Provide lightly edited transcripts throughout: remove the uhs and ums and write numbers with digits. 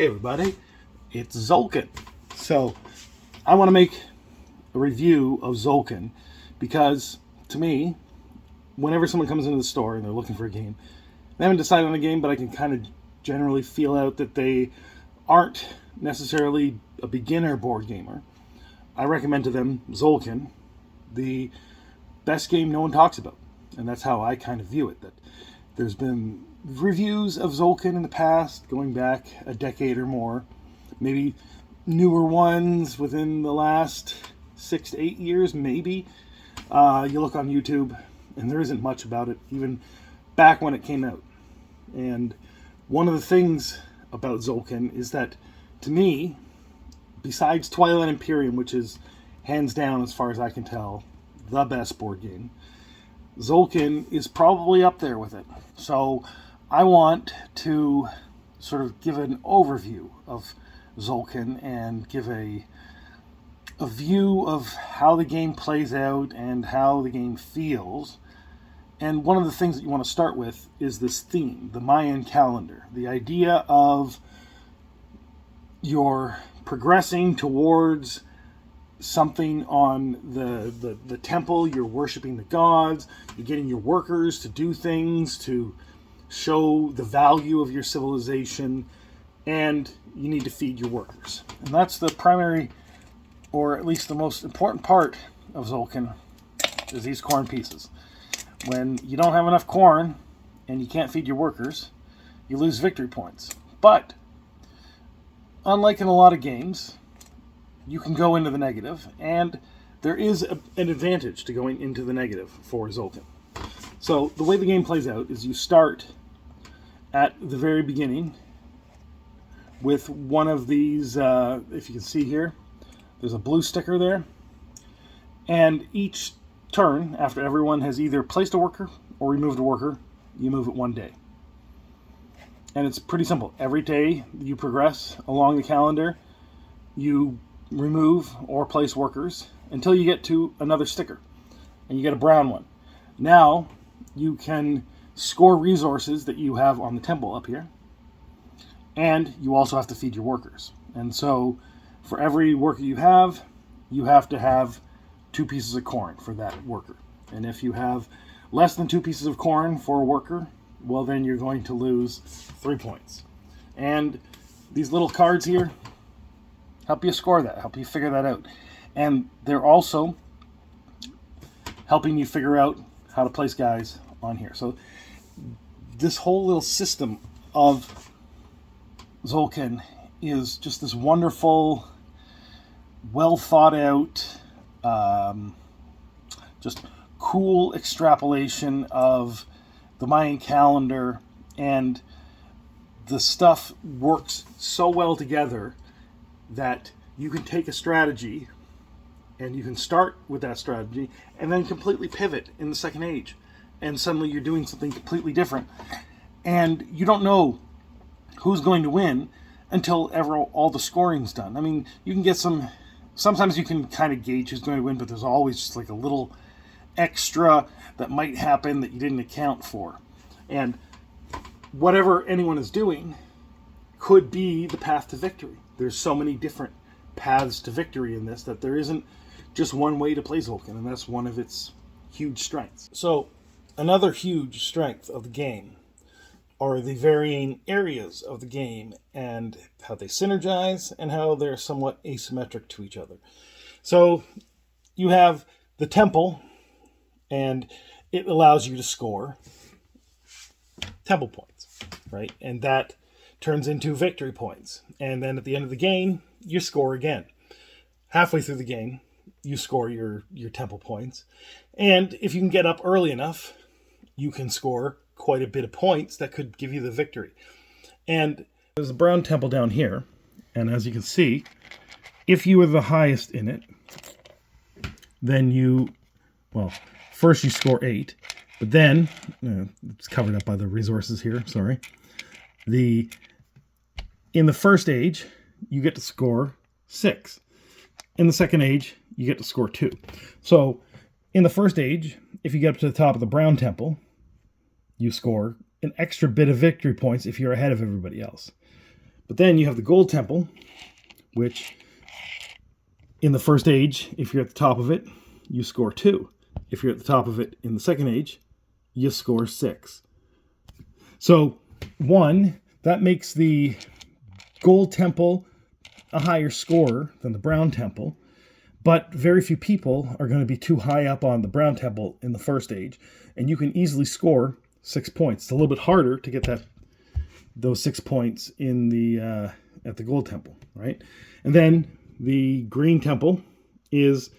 Hey everybody, it's Tzolk'in. So I want to make a review of Tzolk'in because to me, whenever someone comes into the store and they're looking for a game, they haven't decided on a game, but I can kind of generally feel out that they aren't necessarily a beginner board gamer. I recommend to them Tzolk'in, the best game no one talks about. And that's how I kind of view it. That there's been reviews of Tzolk'in in the past, going back a decade or more. Maybe newer ones within the last 6 to 8 years, maybe. You look on YouTube, and there isn't much about it, even back when it came out. And one of the things about Tzolk'in is that, to me, besides Twilight Imperium, which is hands down, as far as I can tell, the best board game, Tzolk'in is probably up there with it. So I want to sort of give an overview of Tzolk'in and give a view of how the game plays out and how the game feels. And one of the things that you want to start with is this theme, the Mayan calendar. The idea of you're progressing towards something on the temple, you're worshiping the gods, you're getting your workers to do things to show the value of your civilization, and you need to feed your workers. And that's the primary, or at least the most important part of Tzolk'in, is these corn pieces. When you don't have enough corn and you can't feed your workers, you lose victory points. But unlike in a lot of games, you can go into the negative, and there is an advantage to going into the negative for Tzolk'in. So the way the game plays out is you start at the very beginning with one of these, if you can see here, there's a blue sticker there, and each turn, after everyone has either placed a worker or removed a worker, you move it one day. And it's pretty simple. Every day you progress along the calendar, you remove or place workers until you get to another sticker, and you get a brown one. Now you can score resources that you have on the temple up here, and you also have to feed your workers. And so for every worker you have to have 2 pieces of corn for that worker. And if you have less than 2 pieces of corn for a worker, well, then you're going to lose 3 points. And these little cards here help you score that, help you figure that out. And they're also helping you figure out how to place guys on here. So this whole little system of Tzolk'in is just this wonderful, well thought out, just cool extrapolation of the Mayan calendar, and the stuff works so well together that you can take a strategy and you can start with that strategy and then completely pivot in the second age, and suddenly you're doing something completely different, and you don't know who's going to win until all the scoring's done. I mean, you can get sometimes you can kind of gauge who's going to win, but there's always just like a little extra that might happen that you didn't account for. And whatever anyone is doing could be the path to victory. There's so many different paths to victory in this that there isn't just one way to play Tzolk'in, and that's one of its huge strengths. So another huge strength of the game are the varying areas of the game and how they synergize and how they're somewhat asymmetric to each other. So you have the temple, and it allows you to score temple points, right? And that turns into victory points. And then at the end of the game, you score again. Halfway through the game, you score your temple points. And if you can get up early enough, you can score quite a bit of points that could give you the victory. And there's a brown temple down here. And as you can see, if you were the highest in it, then first you score 8. But then, it's covered up by the resources here, sorry. In the first age, you get to score 6. In the second age, you get to score 2. So, in the first age, if you get up to the top of the brown temple, you score an extra bit of victory points if you're ahead of everybody else. But then you have the gold temple, which in the first age, if you're at the top of it, you score 2. If you're at the top of it in the second age, you score 6. So 1, that makes the gold temple a higher score than the brown temple, but very few people are going to be too high up on the brown temple in the first age, and you can easily score 6 points. It's a little bit harder to get those 6 points in the at the gold temple, right? And then the green temple is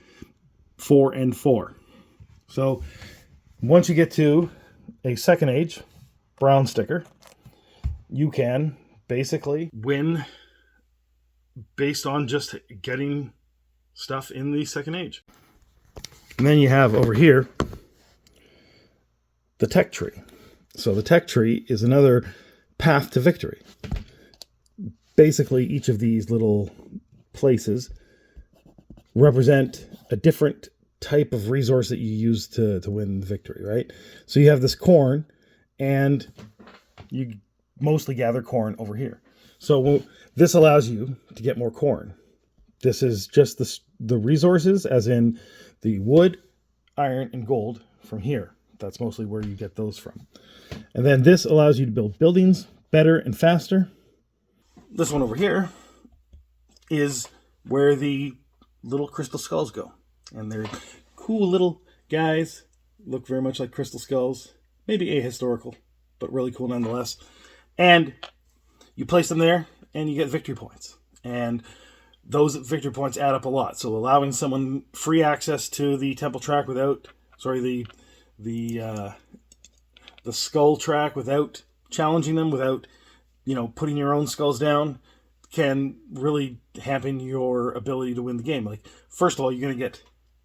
4 and 4. So once you get to a second age brown sticker, you can basically win based on just getting stuff in the second age. And then you have over here the tech tree. So the tech tree is another path to victory. Basically, each of these little places represent a different type of resource that you use to win the victory, right? So you have this corn, and you mostly gather corn over here. So this allows you to get more corn. This is just the resources, as in the wood, iron, and gold from here. That's mostly where you get those from. And then this allows you to build buildings better and faster. This one over here is where the little crystal skulls go. And they're cool little guys, look very much like crystal skulls. Maybe ahistorical, but really cool nonetheless. And you place them there, and you get victory points. And those victory points add up a lot. So allowing someone free access to the temple track without, the skull track without challenging them, without, putting your own skulls down, can really hamper your ability to win the game. Like, first of all, you're going to get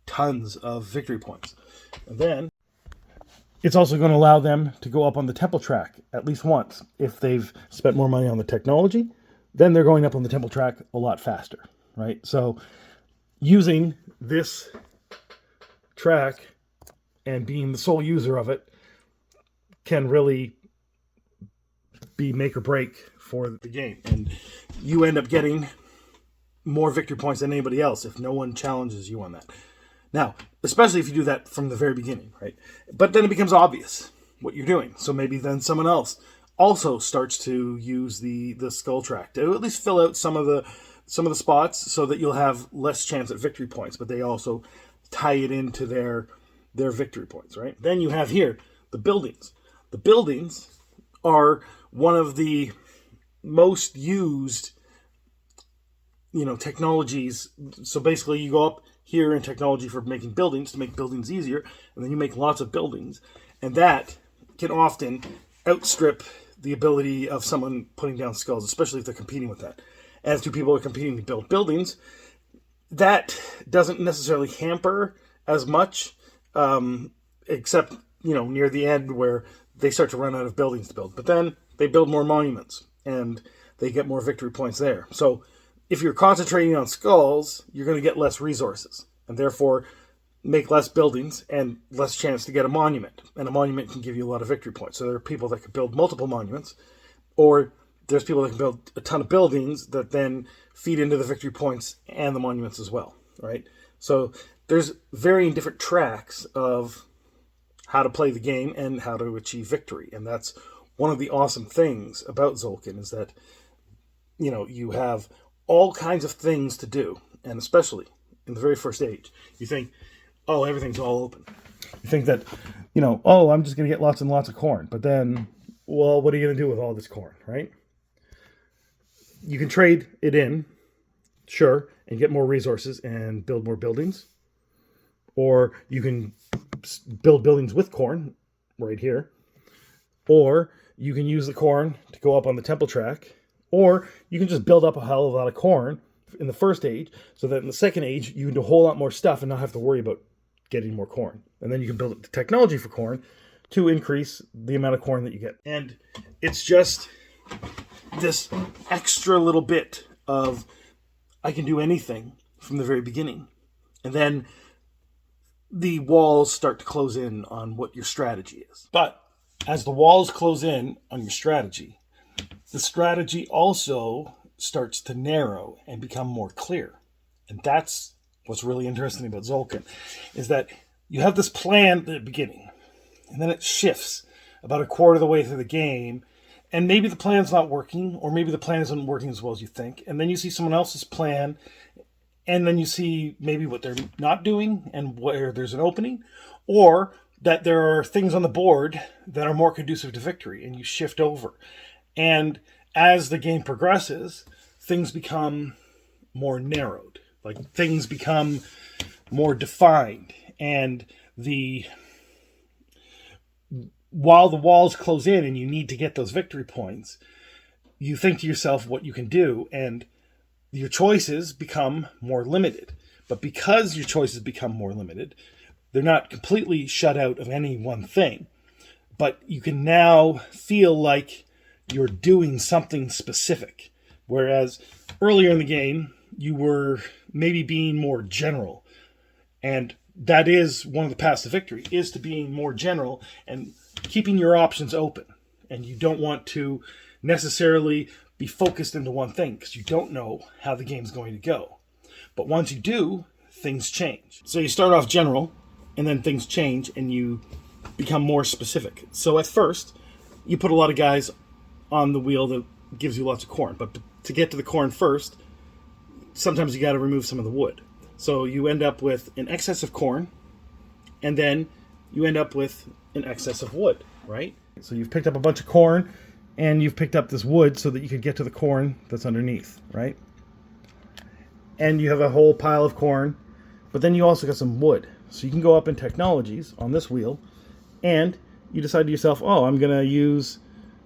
tons of victory points. And then it's also going to allow them to go up on the temple track at least once. If they've spent more money on the technology, then they're going up on the temple track a lot faster, right? So using this track and being the sole user of it can really be make or break for the game. And you end up getting more victory points than anybody else if no one challenges you on that. Now, especially if you do that from the very beginning, right? But then it becomes obvious what you're doing. So maybe then someone else also starts to use the skull track to at least fill out some of the spots so that you'll have less chance at victory points, but they also tie it into their victory points, right? Then you have here the buildings. The buildings are one of the most used, technologies. So basically you go up here in technology for making buildings to make buildings easier, and then you make lots of buildings, and that can often outstrip the ability of someone putting down skulls, especially if they're competing with that. As two people are competing to build buildings, that doesn't necessarily hamper as much, except, near the end where they start to run out of buildings to build. But then they build more monuments, and they get more victory points there. So if you're concentrating on skulls, you're going to get less resources, and therefore make less buildings and less chance to get a monument. And a monument can give you a lot of victory points. So there are people that can build multiple monuments, or there's people that can build a ton of buildings that then feed into the victory points and the monuments as well, right? So there's varying different tracks of how to play the game and how to achieve victory. And that's one of the awesome things about Tzolk'in, is that, you have all kinds of things to do. And especially in the very first age, you think, oh, everything's all open. You think that, I'm just going to get lots and lots of corn. But then, well, what are you going to do with all this corn, right? You can trade it in, sure, and get more resources and build more buildings. Or you can build buildings with corn right here. Or you can use the corn to go up on the temple track. Or you can just build up a hell of a lot of corn in the first age, so that in the second age, you can do a whole lot more stuff and not have to worry about getting more corn. And then you can build up the technology for corn to increase the amount of corn that you get. And it's just this extra little bit of, I can do anything from the very beginning. And then the walls start to close in on what your strategy is. But as the walls close in on your strategy, the strategy also starts to narrow and become more clear. And that's what's really interesting about Tzolk'in, is that you have this plan at the beginning, and then it shifts about a quarter of the way through the game, and maybe the plan's not working, or maybe the plan isn't working as well as you think, and then you see someone else's plan, and then you see maybe what they're not doing and where there's an opening, or that there are things on the board that are more conducive to victory, and you shift over. And as the game progresses, things become more narrowed, like things become more defined, and while the walls close in and you need to get those victory points, you think to yourself what you can do, and your choices become more limited. But because your choices become more limited, they're not completely shut out of any one thing, but you can now feel like you're doing something specific. Whereas earlier in the game, you were maybe being more general. And that is one of the paths to victory, is to being more general and keeping your options open. And you don't want to necessarily be focused into one thing, because you don't know how the game's going to go. But once you do, things change. So you start off general, and then things change, and you become more specific. So at first, you put a lot of guys on the wheel that gives you lots of corn. But to get to the corn first, sometimes you got to remove some of the wood. So you end up with an excess of corn, and then you end up with an excess of wood, right? So you've picked up a bunch of corn, and you've picked up this wood so that you could get to the corn that's underneath, right? And you have a whole pile of corn, but then you also got some wood. So you can go up in technologies on this wheel, and you decide to yourself, oh, I'm going to use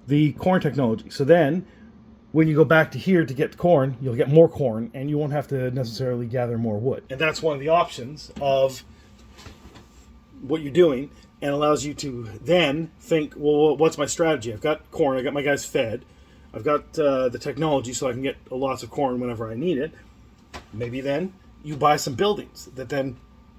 the corn technology. So then, when you go back to here to get corn, you'll get more corn, and you won't have to necessarily gather more wood. And that's one of the options of what you're doing, and allows you to then think, well, what's my strategy? I've got corn, I got my guys fed, I've got the technology so I can get lots of corn whenever I need it. Maybe then you buy some buildings that then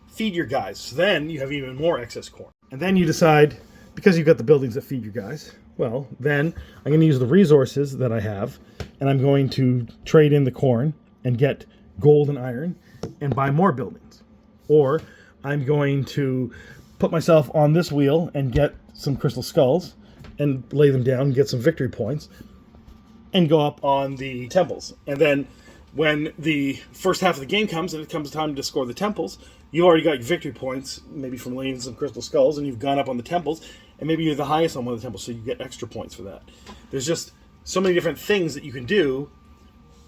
feed your guys. So then you have even more excess corn. And then you decide, because you've got the buildings that feed your guys, well, then I'm going to use the resources that I have, and I'm going to trade in the corn and get gold and iron and buy more buildings. Or I'm going to put myself on this wheel and get some crystal skulls and lay them down and get some victory points and go up on the temples. And then when the first half of the game comes and it comes time to score the temples, you already got your victory points, maybe from laying some crystal skulls, and you've gone up on the temples, and maybe you're the highest on one of the temples, so you get extra points for that. There's just so many different things that you can do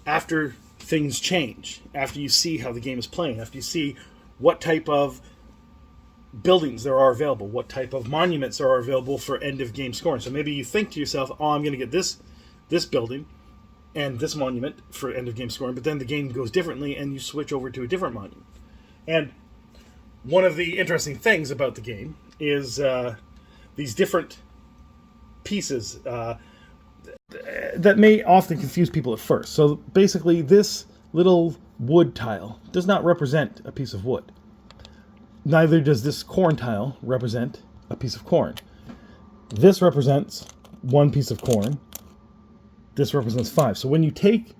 after things change, after you see how the game is playing, after you see what type of buildings there are available, what type of monuments are available for end of game scoring. So maybe you think to yourself, oh, I'm going to get this building and this monument for end of game scoring, but then the game goes differently and you switch over to a different monument. And one of the interesting things about the game is these different pieces that may often confuse people at first. So basically, this little wood tile does not represent a piece of wood. Neither does this corn tile represent a piece of corn. This represents one piece of corn. This represents 5. So when you take,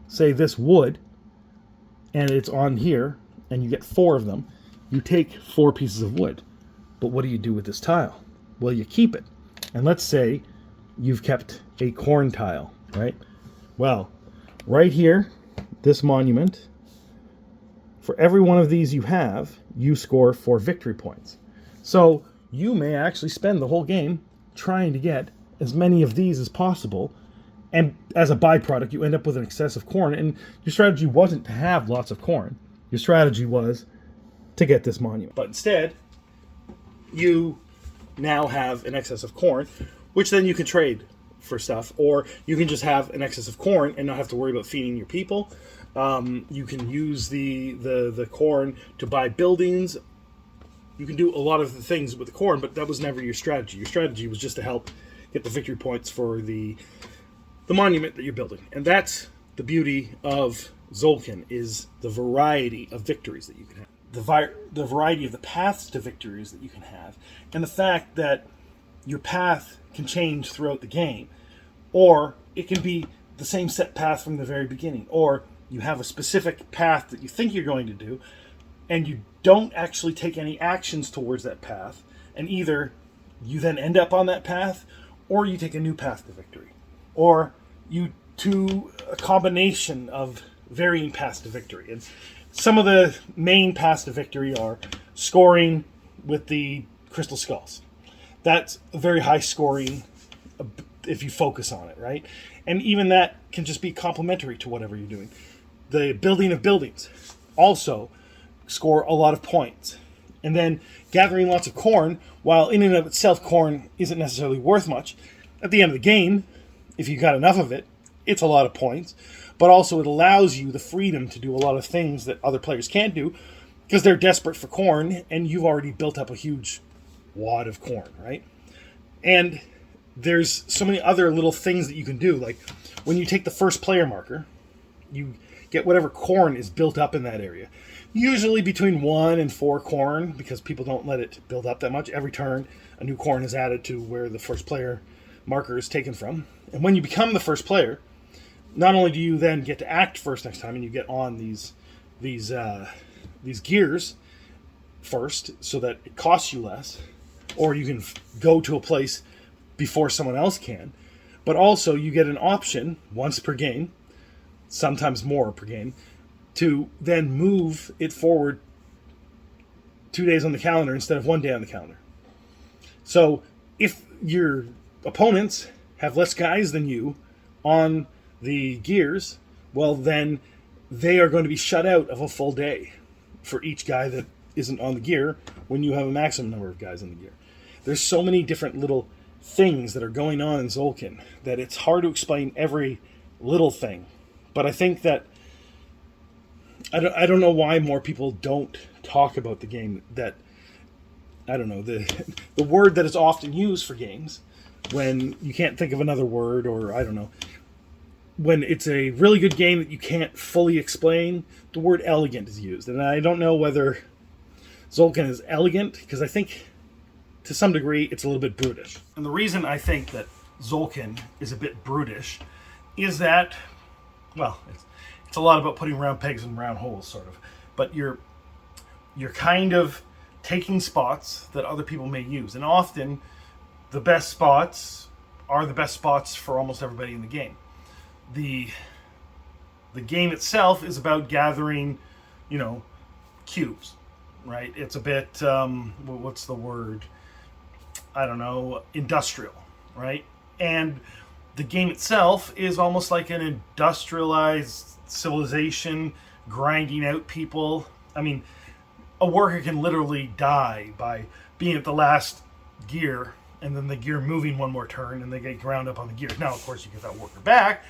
say, this wood, and it's on here, and you get 4 of them, you take 4 pieces of wood. But what do you do with this tile? Well, you keep it. And let's say you've kept a corn tile, right? Well, right here, this monument, for every one of these you have, you score 4 victory points. So you may actually spend the whole game trying to get as many of these as possible, and as a byproduct, you end up with an excess of corn, and your strategy wasn't to have lots of corn. Your strategy was to get this monument. But instead, you now have an excess of corn, which then you can trade for stuff, or you can just have an excess of corn and not have to worry about feeding your people. You can use the corn to buy buildings. You can do a lot of the things with the corn, but that was never your strategy. Your strategy was just to help get the victory points for the monument that you're building. And that's the beauty of Tzolk'in, is the variety of victories that you can have. The variety of the paths to victories that you can have, and the fact that your path can change throughout the game. Or it can be the same set path from the very beginning. Or you have a specific path that you think you're going to do, and you don't actually take any actions towards that path, and either you then end up on that path, or you take a new path to victory. Or you do a combination of varying paths to victory. And some of the main paths to victory are scoring with the crystal skulls. That's a very high scoring if you focus on it, right? And even that can just be complementary to whatever you're doing. The building of buildings also score a lot of points. And then gathering lots of corn, while in and of itself corn isn't necessarily worth much, at the end of the game, if you got enough of it, it's a lot of points. But also it allows you the freedom to do a lot of things that other players can't do because they're desperate for corn and you've already built up a huge wad of corn, right? And there's so many other little things that you can do. Like when you take the first player marker, you get whatever corn is built up in that area. Usually between 1 and 4 corn, because people don't let it build up that much. Every turn, a new corn is added to where the first player marker is taken from. And when you become the first player, not only do you then get to act first next time, and you get on these gears first, so that it costs you less, or you can go to a place before someone else can. But also you get an option once per game, sometimes more per game, to then move it forward 2 days on the calendar instead of 1 day on the calendar. So if your opponents have less guys than you on the gears, well then they are going to be shut out of a full day for each guy that isn't on the gear when you have a maximum number of guys on the gear. There's so many different little things that are going on in Tzolk'in that it's hard to explain every little thing. But I think that I don't know why more people don't talk about the game. That I don't know, the word that is often used for games when you can't think of another word, or I don't know, when it's a really good game that you can't fully explain, the word elegant is used. And I don't know whether Tzolk'in is elegant, because I think to some degree it's a little bit brutish. And the reason I think that Tzolk'in is a bit brutish is that, well, it's a lot about putting round pegs in round holes, sort of. But you're kind of taking spots that other people may use. And often the best spots are the best spots for almost everybody in the game. The game itself is about gathering, cubes, right? It's a bit, what's the word? I don't know, industrial, right? And the game itself is almost like an industrialized civilization, grinding out people. I mean, a worker can literally die by being at the last gear and then the gear moving one more turn and they get ground up on the gear. Now, of course, you get that worker back,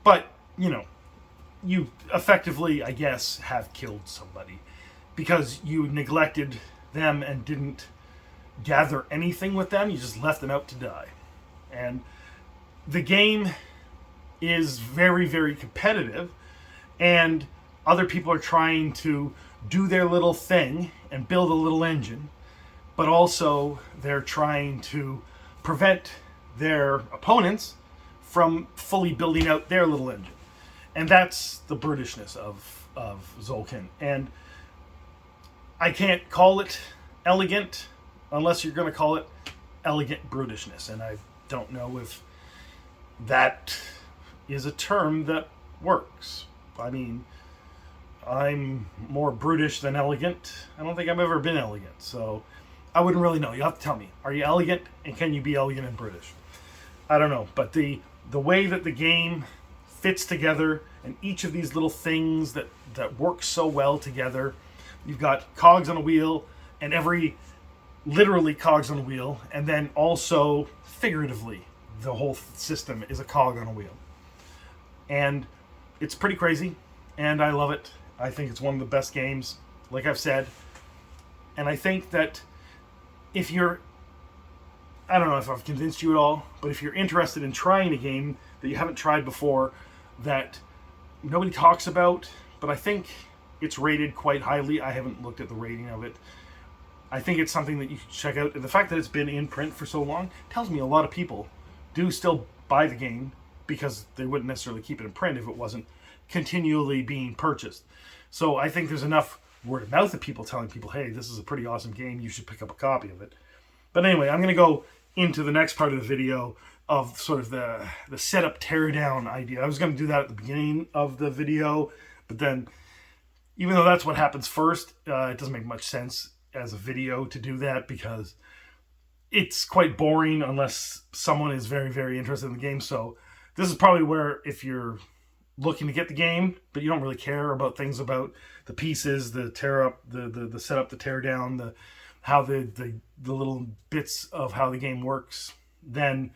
but, you effectively, I guess, have killed somebody because you neglected them and didn't gather anything with them. You just left them out to die. And the game is very, very competitive, and other people are trying to do their little thing and build a little engine, but also they're trying to prevent their opponents from fully building out their little engine. And that's the brutishness of Tzolk'in. And I can't call it elegant unless you're going to call it elegant brutishness. And I don't know if that is a term that works. I mean, I'm more brutish than elegant. I don't think I've ever been elegant, so I wouldn't really know. You have to tell me. Are you elegant, and can you be elegant and brutish? I don't know, but the way that the game fits together and each of these little things that work so well together. You've got cogs on a wheel, and literally cogs on a wheel, and then also figuratively the whole system is a cog on a wheel. And it's pretty crazy, and I love it. I think it's one of the best games, like I've said. And I think that if you're, I don't know if I've convinced you at all, but if you're interested in trying a game that you haven't tried before, that nobody talks about, but I think it's rated quite highly. I haven't looked at the rating of it. I think it's something that you should check out. And the fact that it's been in print for so long tells me a lot of people do still buy the game because they wouldn't necessarily keep it in print if it wasn't continually being purchased. So I think there's enough word of mouth of people telling people, hey, this is a pretty awesome game, you should pick up a copy of it. But anyway, I'm going to go into the next part of the video of sort of the setup teardown idea. I was going to do that at the beginning of the video, but then even though that's what happens first, it doesn't make much sense as a video to do that because it's quite boring unless someone is very, very interested in the game. So this is probably where, if you're looking to get the game, but you don't really care about things about the pieces, the tear up, the setup, the tear down, how the little bits of how the game works, then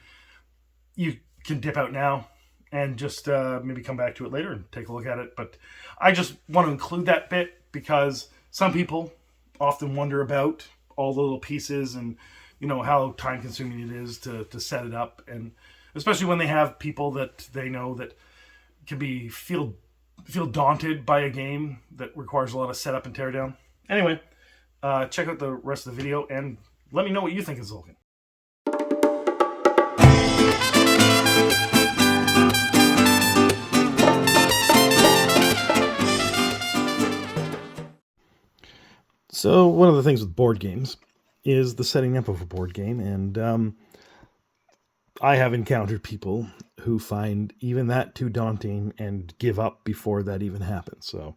you can dip out now and just maybe come back to it later and take a look at it. But I just want to include that bit because some people often wonder about all the little pieces and, you know, how time consuming it is to set it up. And especially when they have people that they know that can feel daunted by a game that requires a lot of setup and teardown. Anyway, check out the rest of the video and let me know what you think of Tzolk'in. So one of the things with board games is the setting up of a board game, and I have encountered people who find even that too daunting and give up before that even happens. So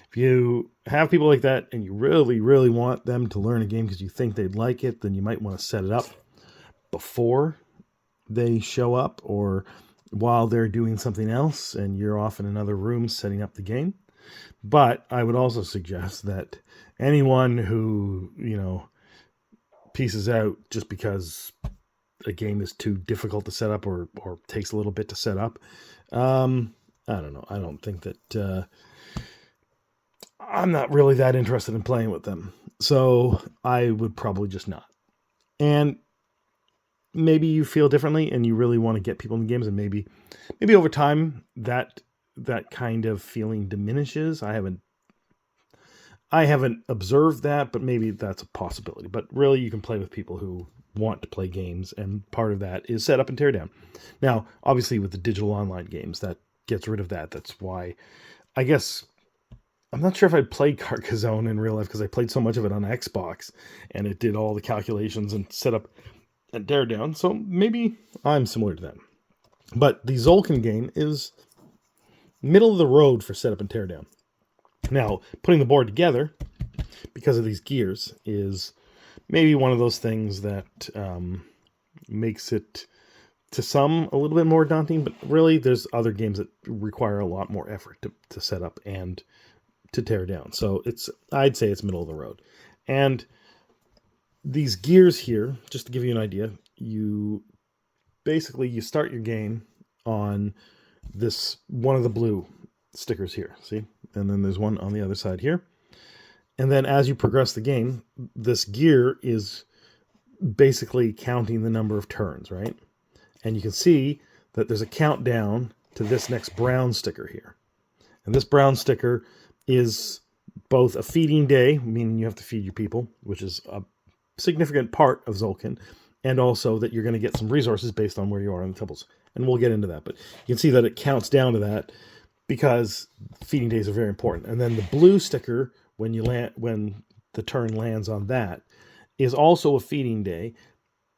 if you have people like that and you really, really want them to learn a game because you think they'd like it, then you might want to set it up before they show up or while they're doing something else and you're off in another room setting up the game. But I would also suggest that anyone who, you know, pieces out just because a game is too difficult to set up or takes a little bit to set up, I don't know. I don't think that I'm not really that interested in playing with them. So I would probably just not. And maybe you feel differently and you really want to get people in games, and maybe over time that kind of feeling diminishes. I haven't observed that, but maybe that's a possibility. But really, you can play with people who want to play games, and part of that is set up and tear down. Now, obviously, with the digital online games, that gets rid of that. That's why, I guess, I'm not sure if I'd played Carcassonne in real life because I played so much of it on Xbox, and it did all the calculations and set up and tear down. So maybe I'm similar to them. But the Tzolk'in game is middle of the road for setup and tear down. Now, putting the board together, because of these gears, is maybe one of those things that makes it, to some, a little bit more daunting, but really there's other games that require a lot more effort to set up and to tear down. So I'd say it's middle of the road. And these gears here, just to give you an idea, you start your game on this one of the blue stickers here, see? And then there's one on the other side here. And then as you progress the game, this gear is basically counting the number of turns, right? And you can see that there's a countdown to this next brown sticker here. And this brown sticker is both a feeding day, meaning you have to feed your people, which is a significant part of Tzolk'in, and also that you're going to get some resources based on where you are on the tables. And we'll get into that. But you can see that it counts down to that because feeding days are very important. And then the blue sticker, when the turn lands on that, is also a feeding day,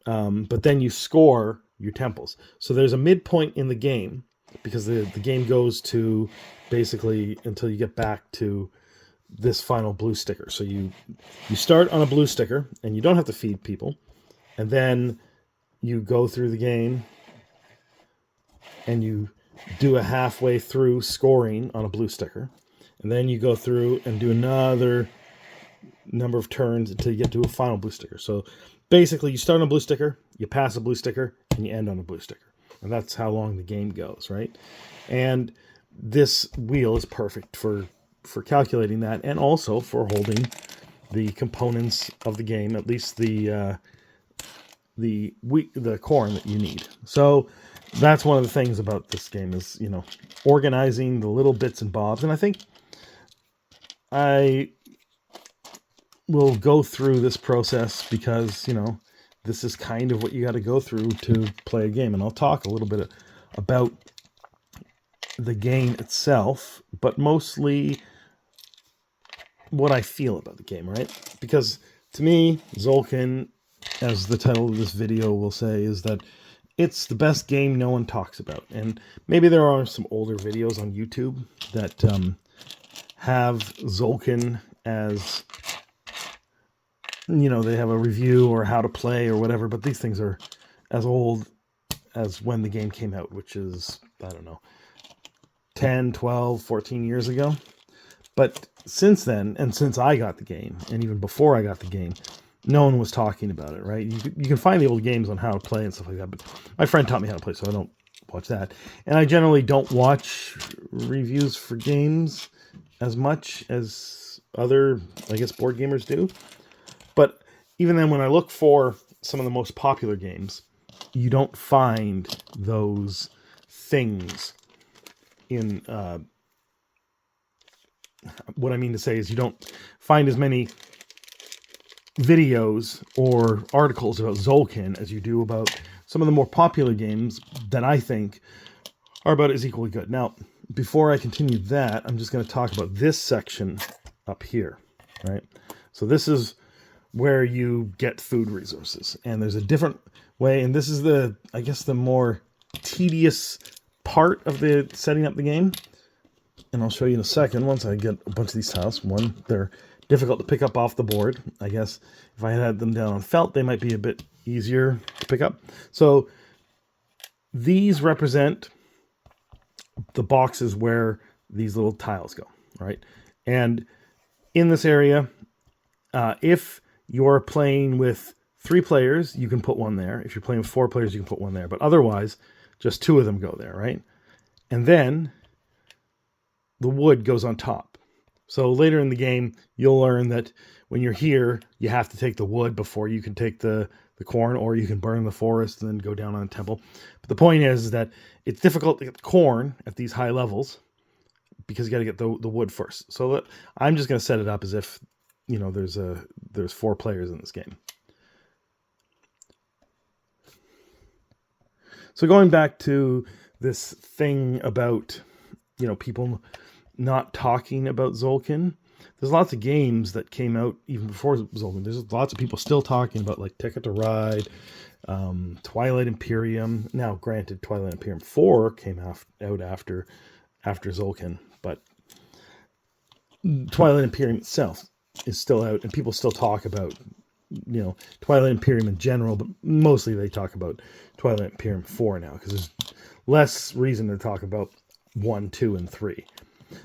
but then you score your temples. So there's a midpoint in the game because the game goes to basically until you get back to this final blue sticker. So you start on a blue sticker and you don't have to feed people, and then you go through the game and you do a halfway through scoring on a blue sticker, and then you go through and do another number of turns until you get to a final blue sticker. So basically you start on a blue sticker, you pass a blue sticker, and you end on a blue sticker. And that's how long the game goes, right? And this wheel is perfect for calculating that, and also for holding the components of the game, at least the corn that you need. So that's one of the things about this game is, you know, organizing the little bits and bobs. And I think I will go through this process because, you know, this is kind of what you got to go through to play a game. And I'll talk a little bit about the game itself, but mostly what I feel about the game, right? Because to me, Tzolk'in, as the title of this video will say, is that it's the best game no one talks about. And maybe there are some older videos on YouTube that have Tzolk'in as, you know, they have a review or how to play or whatever, but these things are as old as when the game came out, which is, I don't know, 10, 12, 14 years ago. But since then, and since I got the game, and even before I got the game, no one was talking about it, right? You can find the old games on how to play and stuff like that, but my friend taught me how to play, so I don't watch that. And I generally don't watch reviews for games as much as other, I guess, board gamers do. But even then, when I look for some of the most popular games, you don't find those things in... what I mean to say is you don't find as many videos or articles about Tzolk'in as you do about some of the more popular games that I think are about as equally good. Now, before I continue that, I'm just going to talk about this section up here, right? So this is where you get food resources, and there's a different way, and this is the, I guess, the more tedious part of the setting up the game. And I'll show you in a second once I get a bunch of these tiles. One, they're difficult to pick up off the board. I guess if I had them down on felt, they might be a bit easier to pick up. So these represent the boxes where these little tiles go, right? And in this area, if you're playing with 3 players, you can put one there. If you're playing with 4 players, you can put one there. But otherwise, just 2 of them go there, right? And then the wood goes on top. So later in the game, you'll learn that when you're here, you have to take the wood before you can take the corn, or you can burn the forest and then go down on a temple. But the point is that it's difficult to get the corn at these high levels because you got to get the wood first. So I'm just going to set it up as if, you know, there's 4 players in this game. So going back to this thing about, you know, people not talking about Tzolk'in. There's lots of games that came out even before Tzolk'in. There's lots of people still talking about, like, Ticket to Ride, Twilight Imperium. Now, granted, Twilight Imperium 4 came out after Tzolk'in, but Twilight Imperium itself is still out, and people still talk about, you know, Twilight Imperium in general, but mostly they talk about Twilight Imperium 4 now, because there's less reason to talk about 1, 2, and 3.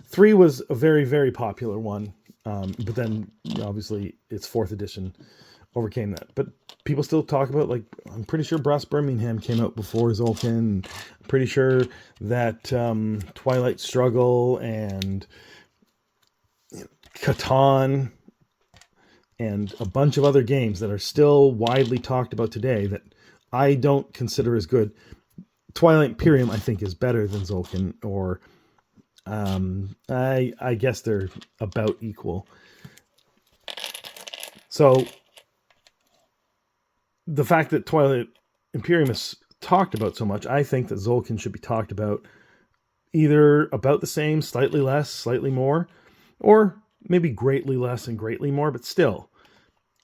3 was a very, very popular one, but then, you know, obviously its 4th edition overcame that. But people still talk about, like, I'm pretty sure Brass Birmingham came out before Tzolk'in. I'm pretty sure that Twilight Struggle and, you know, Catan and a bunch of other games that are still widely talked about today that I don't consider as good. Twilight Imperium, I think, is better than Tzolk'in, or I guess they're about equal. So the fact that Twilight Imperium is talked about so much, I think that Tzolk'in should be talked about either about the same, slightly less, slightly more, or maybe greatly less and greatly more, but still,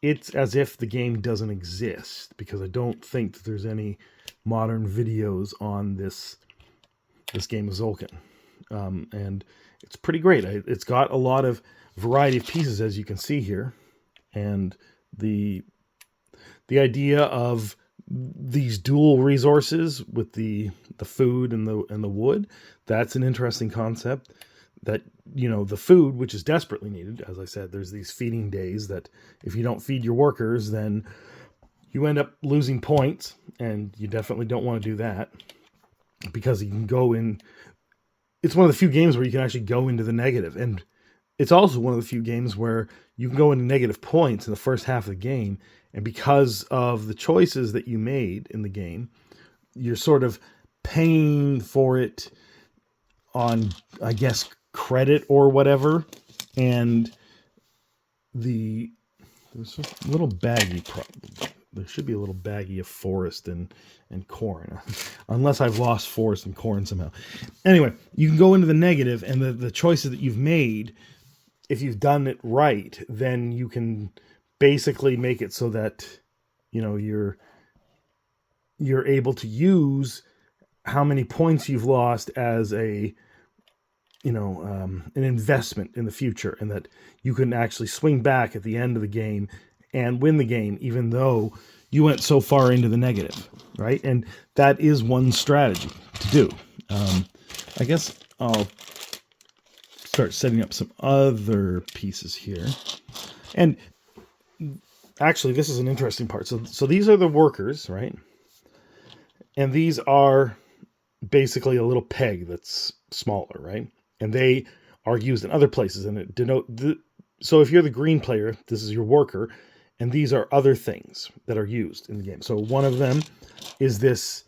it's as if the game doesn't exist, because I don't think that there's any modern videos on this game of Tzolk'in. And it's pretty great. It's got a lot of variety of pieces, as you can see here, and the idea of these dual resources with the food and the wood, that's an interesting concept. That, you know, the food, which is desperately needed, as I said, there's these feeding days that if you don't feed your workers, then you end up losing points, and you definitely don't want to do that, because you can go in. It's one of the few games where you can actually go into the negative, and it's also one of the few games where you can go into negative points in the first half of the game, and because of the choices that you made in the game, you're sort of paying for it on, I guess, credit or whatever. And there's a little baggy there should be a little baggie of forest and corn, unless I've lost forest and corn somehow. Anyway, you can go into the negative, and the choices that you've made, if you've done it right, then you can basically make it so that, you know, you're able to use how many points you've lost as a, you know, an investment in the future, and that you can actually swing back at the end of the game and win the game, even though you went so far into the negative, right? And that is one strategy to do. I guess I'll start setting up some other pieces here. And actually, this is an interesting part. So these are the workers, right? And these are basically a little peg that's smaller, right? And they are used in other places, and it so if you're the green player, this is your worker, and these are other things that are used in the game. So one of them is this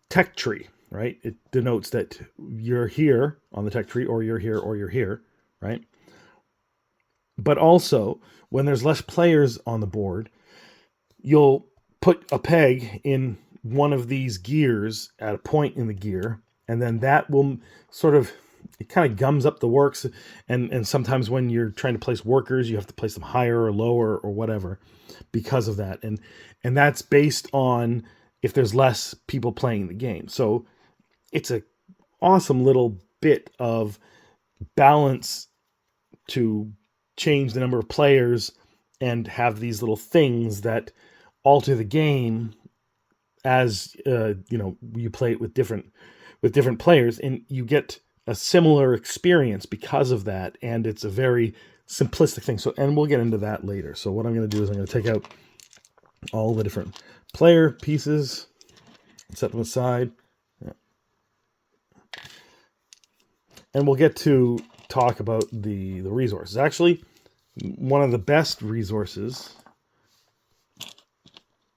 tech tree, right? It denotes that you're here on the tech tree, or you're here, right? But also, when there's less players on the board, you'll put a peg in one of these gears at a point in the gear, and then that will sort of, it kind of gums up the works. And sometimes when you're trying to place workers, you have to place them higher or lower or whatever because of that. And that's based on if there's less people playing the game. So it's a awesome little bit of balance to change the number of players and have these little things that alter the game as you know, you play it with different players, and you get a similar experience because of that. And it's a very simplistic thing. So, and we'll get into that later. So what I'm going to do is I'm going to take out all the different player pieces and set them aside. And we'll get to talk about the resources. Actually, one of the best resources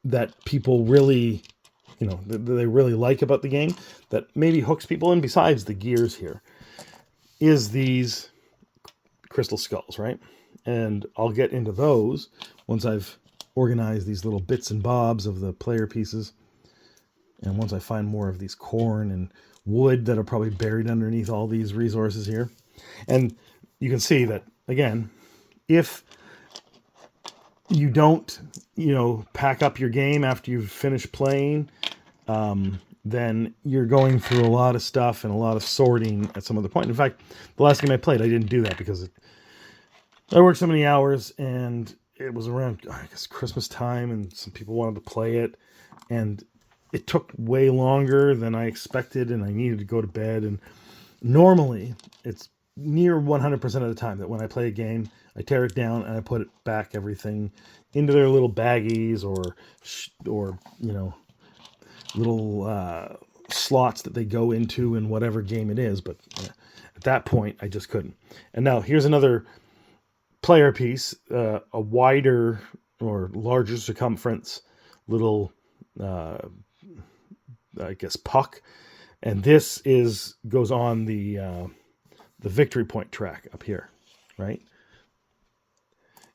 that people really, you know, that they really like about the game, that maybe hooks people in besides the gears here, is these crystal skulls, right? And I'll get into those once I've organized these little bits and bobs of the player pieces, and once I find more of these corn and wood that are probably buried underneath all these resources here. And you can see that, again, if you don't, you know, pack up your game after you've finished playing, then you're going through a lot of stuff and a lot of sorting at some other point. In fact, the last game I played, I didn't do that because I worked so many hours, and it was around, I guess, Christmas time, and some people wanted to play it, and it took way longer than I expected, and I needed to go to bed. And normally, it's near 100% of the time that when I play a game, I tear it down and I put it back, everything into their little baggies or you know, little slots that they go into in whatever game it is. But at that point, I just couldn't. And now here's another player piece, a wider or larger circumference little, I guess, puck. And this goes on the victory point track up here, right?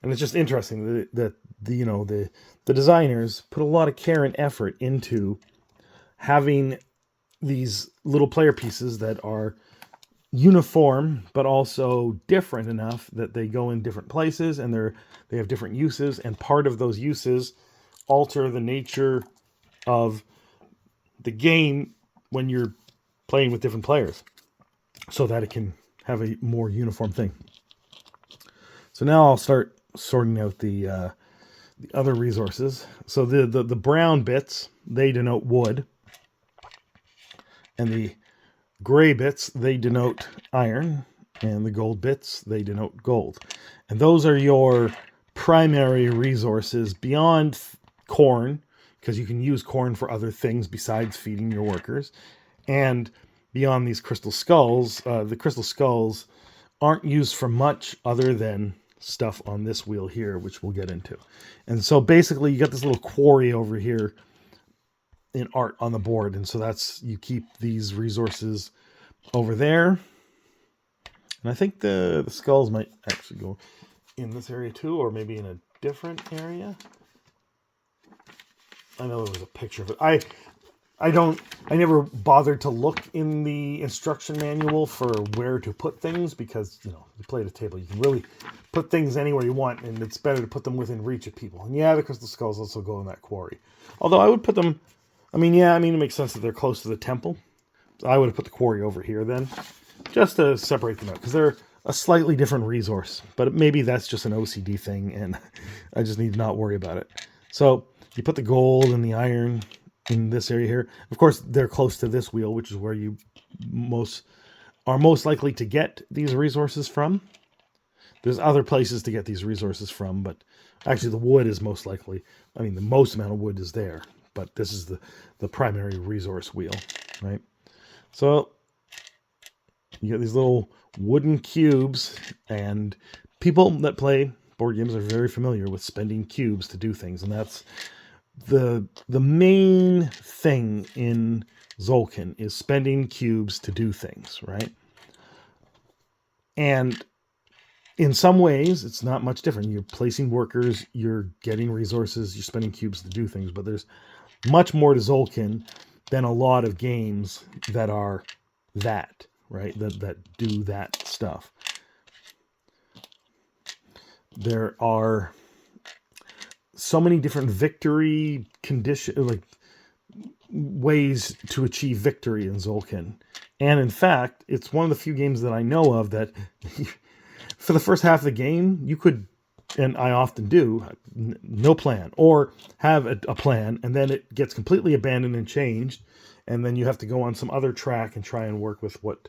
And it's just interesting that the designers put a lot of care and effort into having these little player pieces that are uniform but also different enough that they go in different places, and they have different uses, and part of those uses alter the nature of the game when you're playing with different players, so that it can have a more uniform thing. So now I'll start sorting out the other resources. So the brown bits, they denote wood, and the gray bits, they denote iron, and the gold bits, they denote gold. And those are your primary resources beyond corn, because you can use corn for other things besides feeding your workers. And beyond these crystal skulls, the crystal skulls aren't used for much other than stuff on this wheel here, which we'll get into. And so basically you got this little quarry over here in art on the board, and so that's, you keep these resources over there. And I think the skulls might actually go in this area too, or maybe in a different area. I know there was a picture of it. I never bothered to look in the instruction manual for where to put things because, you play at a table. You can really put things anywhere you want, and it's better to put them within reach of people. And yeah, the crystal skulls also go in that quarry. Although I would put them, it makes sense that they're close to the temple. So I would have put the quarry over here then, just to separate them out, because they're a slightly different resource. But maybe that's just an OCD thing, and I just need to not worry about it. So you put the gold and the iron in this area here. Of course, they're close to this wheel, which is where you are most likely to get these resources from. There's other places to get these resources from, but actually the wood is most likely. The most amount of wood is there, but this is the primary resource wheel, right? So you get these little wooden cubes, and people that play board games are very familiar with spending cubes to do things, and that's the main thing in Tzolk'in is spending cubes to do things, right? And in some ways, it's not much different. You're placing workers, you're getting resources, you're spending cubes to do things, but there's much more to Tzolk'in than a lot of games that are that, right? That do that stuff. There are so many different victory ways to achieve victory in Tzolk'in. And in fact, it's one of the few games that I know of that for the first half of the game, you could, and I often do, no plan, or have a plan, and then it gets completely abandoned and changed, and then you have to go on some other track and try and work with what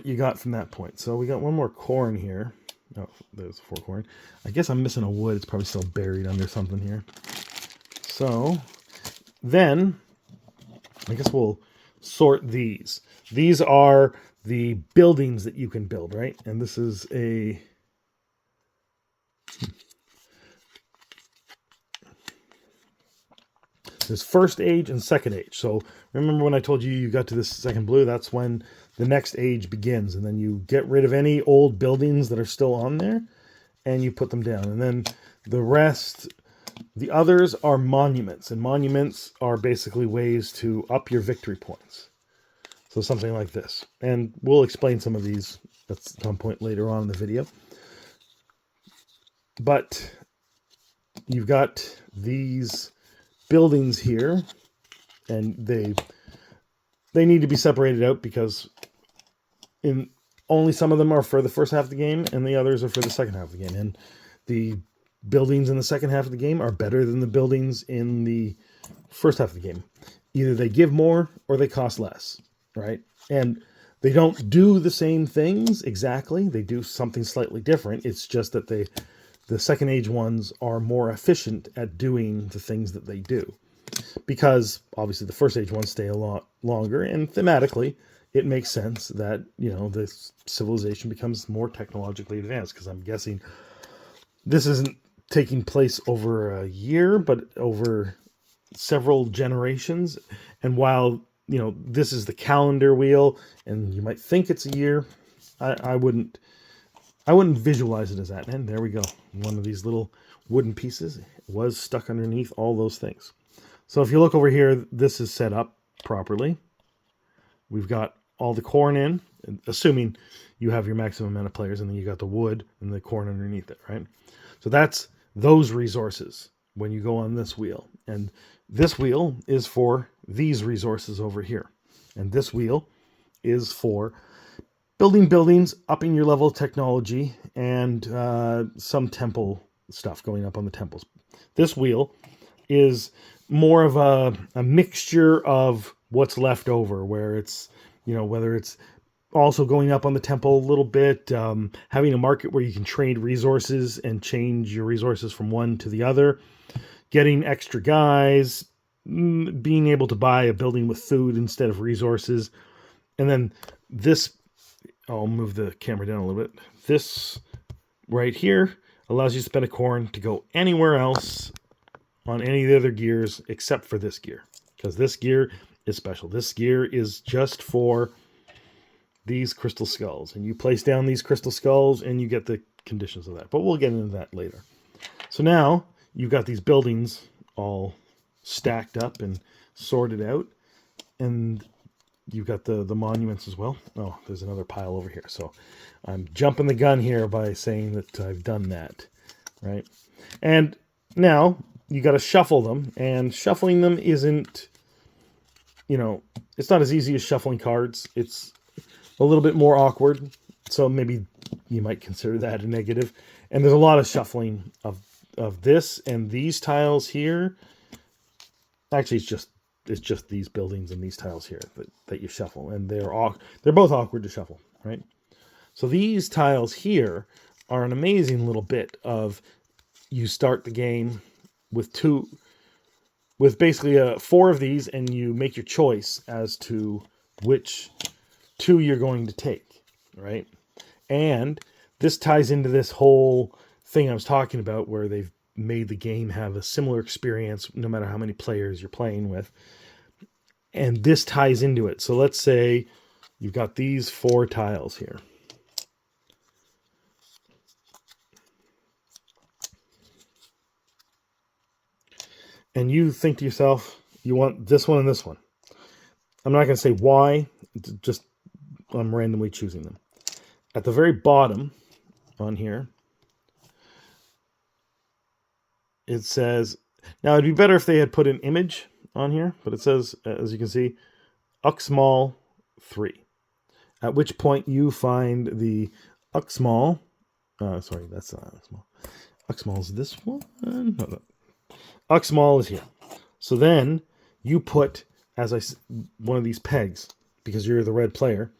you got from that point. So we got one more corn here. Oh, there's 4 corn. I guess I'm missing a wood. It's probably still buried under something here. So then I guess we'll sort these. These are the buildings that you can build, right? And this is there's first age and second age. So remember when I told you got to this second blue, that's when the next age begins. And then you get rid of any old buildings that are still on there and you put them down. And then the others are monuments. And monuments are basically ways to up your victory points. So something like this. And we'll explain some of these at some point later on in the video. But you've got these buildings here, and they need to be separated out because only some of them are for the first half of the game and the others are for the second half of the game. And the buildings in the second half of the game are better than the buildings in the first half of the game. Either they give more or they cost less, right? And they don't do the same things exactly. They do something slightly different. It's just that the second age ones are more efficient at doing the things that they do. Because obviously the first age ones stay a lot longer, and thematically it makes sense that, this civilization becomes more technologically advanced, because I'm guessing this isn't taking place over a year, but over several generations. And while, this is the calendar wheel, and you might think it's a year, I wouldn't visualize it as that. And there we go. One of these little wooden pieces was stuck underneath all those things. So if you look over here, this is set up properly. We've got all the corn in, assuming you have your maximum amount of players, and then you got the wood and the corn underneath it, right? So that's those resources when you go on this wheel. And this wheel is for these resources over here. And this wheel is for building buildings, upping your level of technology, and some temple stuff going up on the temples. This wheel is more of a mixture of what's left over, where it's, whether it's also going up on the temple a little bit, having a market where you can trade resources and change your resources from one to the other, getting extra guys, being able to buy a building with food instead of resources. And then this, I'll move the camera down a little bit. This right here allows you to spend a corn to go anywhere else on any of the other gears except for this gear, because this gear is special. This gear is just for these crystal skulls, and you place down these crystal skulls and you get the conditions of that, but we'll get into that later. So now you've got these buildings all stacked up and sorted out. And you've got the monuments as well. Oh, there's another pile over here. So I'm jumping the gun here by saying that I've done that, right? And now you got to shuffle them, and shuffling them isn't, it's not as easy as shuffling cards. It's a little bit more awkward. So maybe you might consider that a negative. And there's a lot of shuffling of this and these tiles here. Actually, it's just these buildings and these tiles here that you shuffle, and they're both awkward to shuffle, right? So these tiles here are an amazing little bit of, you start the game with basically 4 of these, and you make your choice as to which 2 you're going to take, right? And this ties into this whole thing I was talking about, where they've made the game have a similar experience no matter how many players you're playing with. And this ties into it. So let's say you've got these 4 tiles here. And you think to yourself, you want this one and this one. I'm not going to say why, just I'm randomly choosing them. At the very bottom on here, it says, now it'd be better if they had put an image on here, but it says, as you can see, Uxmal 3. At which point you find the Uxmal. Sorry, that's not Uxmal. Uxmal is this one? No. Uxmal is here. So then you put, one of these pegs, because you're the red player,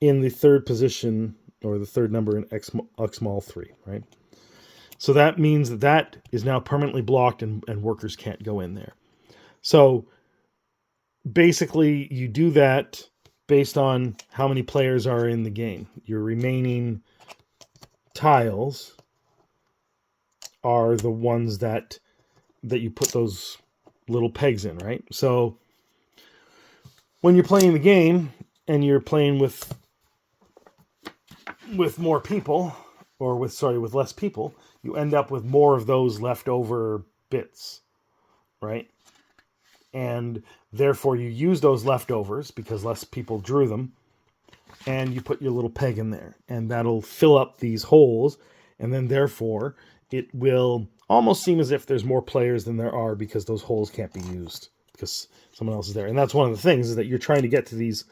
in the 3rd position, or the 3rd number in Uxmal 3, right? So that means that is now permanently blocked, and workers can't go in there. So basically you do that based on how many players are in the game. Your remaining tiles are the ones that you put those little pegs in, right? So when you're playing the game and you're playing with more people, or with less people, you end up with more of those leftover bits, right? And therefore you use those leftovers because less people drew them, and you put your little peg in there, and that'll fill up these holes, and then therefore it will almost seem as if there's more players than there are, because those holes can't be used because someone else is there. And that's one of the things, is that you're trying to get to these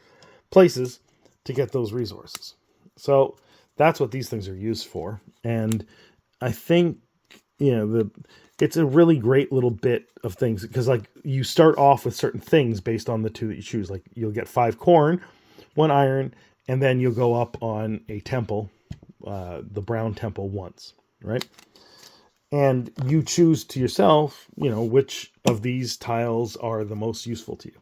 places to get those resources. So that's what these things are used for. And I think, it's a really great little bit of things, because like you start off with certain things based on the 2 that you choose. Like you'll get 5 corn, 1 iron, and then you'll go up on a temple, the brown temple once, right? And you choose to yourself, which of these tiles are the most useful to you.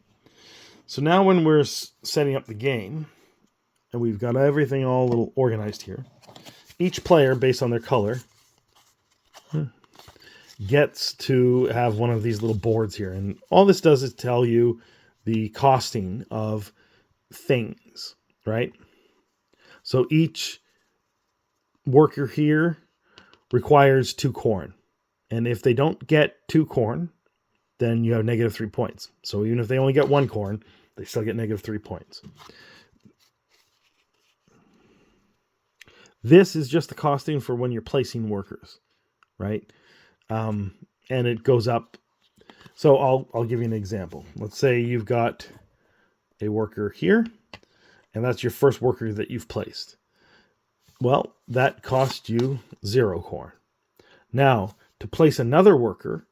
So now when we're setting up the game, and we've got everything all a little organized here, each player, based on their color, gets to have one of these little boards here. And all this does is tell you the costing of things, right? So each worker here requires 2 corn. And if they don't get 2 corn, then you have -3 points. So even if they only get 1 corn, they still get -3 points. This is just the costing for when you're placing workers, right? And it goes up. So I'll give you an example. Let's say you've got a worker here, and that's your first worker that you've placed. Well, that cost you 0 corn. Now, to place another worker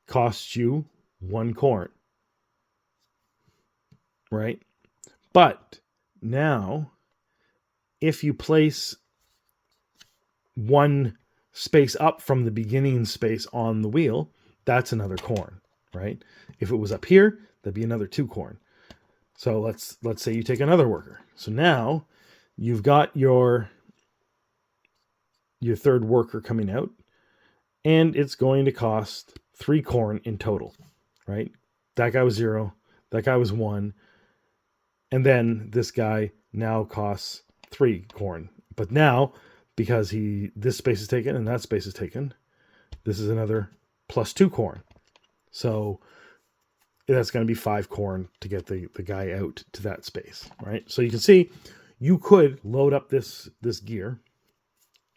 costs you 1 corn, right? But now, if you place 1 space up from the beginning space on the wheel, that's another corn, right? If it was up here, that'd be another 2 corn. So let's say you take another worker. So now you've got your 3rd worker coming out, and it's going to cost 3 corn in total, right? That guy was 0, that guy was 1, and then this guy now costs 3 corn. But now, because this space is taken and that space is taken, this is another +2 corn. So that's going to be 5 corn to get the guy out to that space, right? So you can see you could load up this gear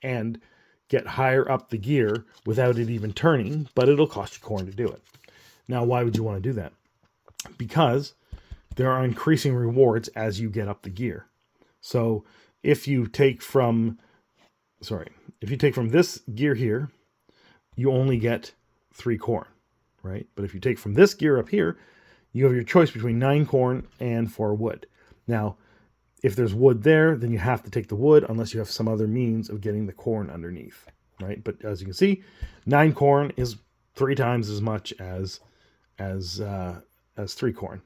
and get higher up the gear without it even turning, but it'll cost you corn to do it. Now, why would you want to do that? Because there are increasing rewards as you get up the gear. So if you take from this gear here, you only get 3 corn, right? But if you take from this gear up here, you have your choice between 9 corn and 4 wood. Now, if there's wood there, then you have to take the wood unless you have some other means of getting the corn underneath, right? But as you can see, 9 corn is 3 times as much as 3 corn.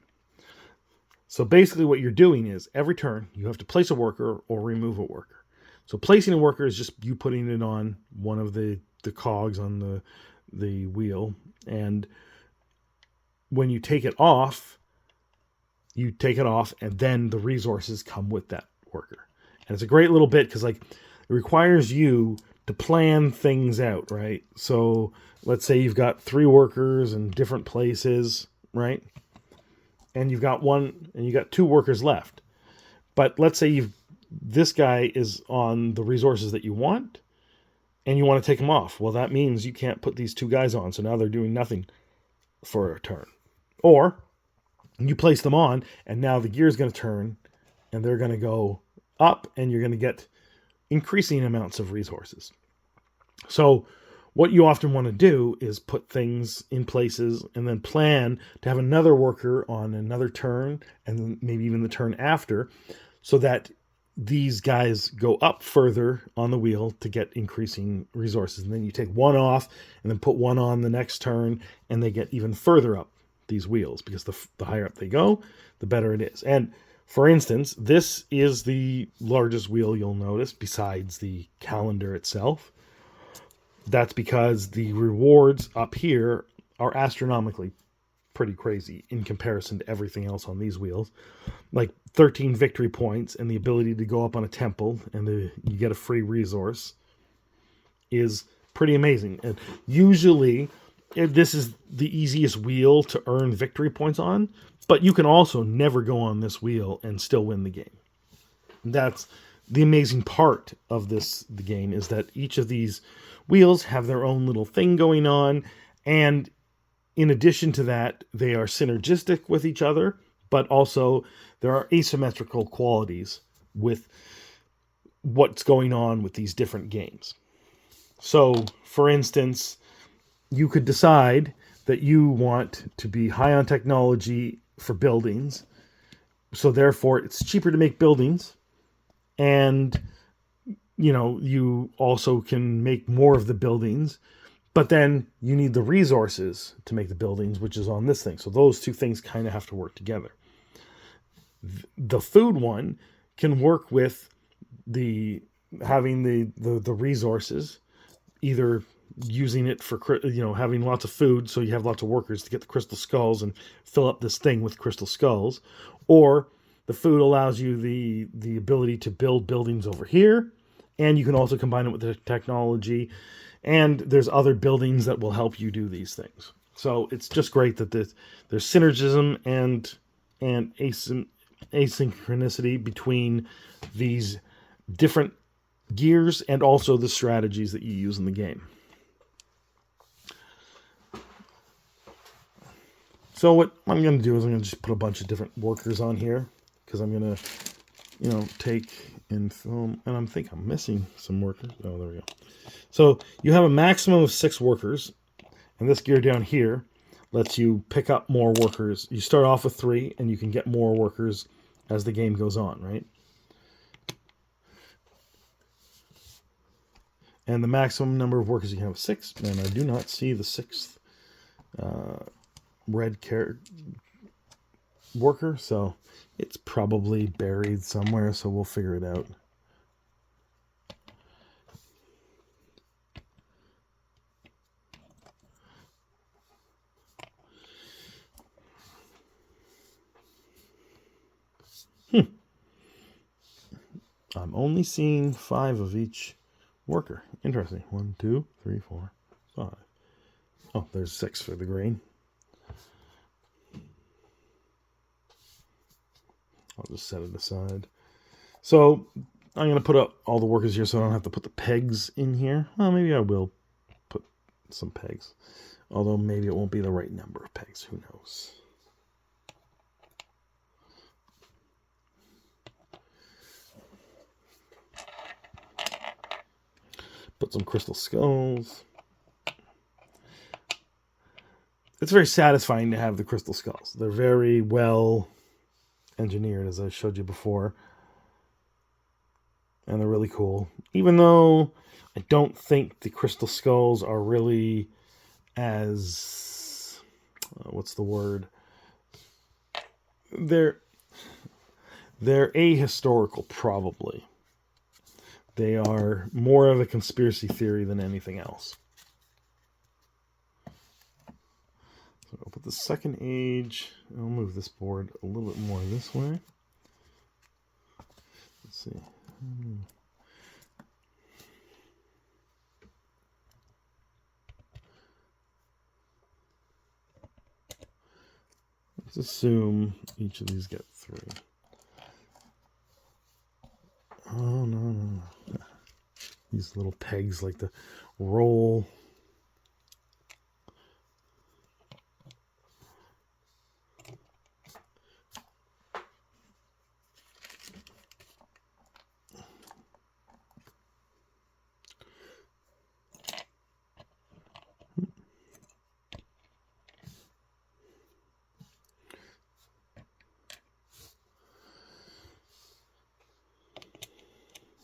So basically what you're doing is every turn you have to place a worker or remove a worker. So placing a worker is just you putting it on one of the cogs on the wheel, and when you take it off, and then the resources come with that worker. And it's a great little bit because, like, it requires you to plan things out, right? So let's say you've got 3 workers in different places, right? And you've got 2 workers left. But let's say this guy is on the resources that you want, and you want to take him off. Well, that means you can't put these 2 guys on, so now they're doing nothing for a turn. Or you place them on, and now the gear is going to turn, and they're going to go up, and you're going to get increasing amounts of resources. So what you often want to do is put things in places and then plan to have another worker on another turn, and maybe even the turn after, so that these guys go up further on the wheel to get increasing resources. And then you take one off and then put one on the next turn, and they get even further up these wheels, because the higher up they go, the better it is. And for instance, this is the largest wheel you'll notice besides the calendar itself. That's because the rewards up here are astronomically pretty crazy in comparison to everything else on these wheels. Like 13 victory points and the ability to go up on a temple and you get a free resource is pretty amazing. And usually this is the easiest wheel to earn victory points on, but you can also never go on this wheel and still win the game. And that's the amazing part of the game, is that each of these wheels have their own little thing going on, and in addition to that, they are synergistic with each other, but also there are asymmetrical qualities with what's going on with these different games. So, for instance, you could decide that you want to be high on technology for buildings, so therefore it's cheaper to make buildings, and you also can make more of the buildings, but then you need the resources to make the buildings, which is on this thing. So those 2 things kind of have to work together. The food one can work with having the resources, either using it for having lots of food, so you have lots of workers to get the crystal skulls and fill up this thing with crystal skulls, or the food allows you the ability to build buildings over here, and you can also combine it with the technology, and there's other buildings that will help you do these things. So it's just great that there's synergism and asynchronicity between these different gears and also the strategies that you use in the game. So what I'm going to do is I'm going to just put a bunch of different workers on here, because I'm going to, take and film, and I think I'm missing some workers. Oh, there we go. So you have a maximum of 6 workers, and this gear down here lets you pick up more workers. You start off with 3, and you can get more workers as the game goes on, right? And the maximum number of workers you can have is 6, and I do not see the 6th red worker, so it's probably buried somewhere, so we'll figure it out. I'm only seeing 5 of each worker. Interesting. 1, 2, 3, 4, 5. Oh, there's 6 for the grain. I'll just set it aside. So I'm going to put up all the workers here so I don't have to put the pegs in here. Well, maybe I will put some pegs. Although maybe it won't be the right number of pegs. Who knows? Put some crystal skulls. It's very satisfying to have the crystal skulls. They're very well engineered, as I showed you before. And they're really cool. Even though I don't think the crystal skulls are really as... what's the word? They're ahistorical, probably. They are more of a conspiracy theory than anything else. So I'll put the second age. I'll move this board a little bit more this way. Let's see. Let's assume each of these get 3. Oh, no. These little pegs like to roll.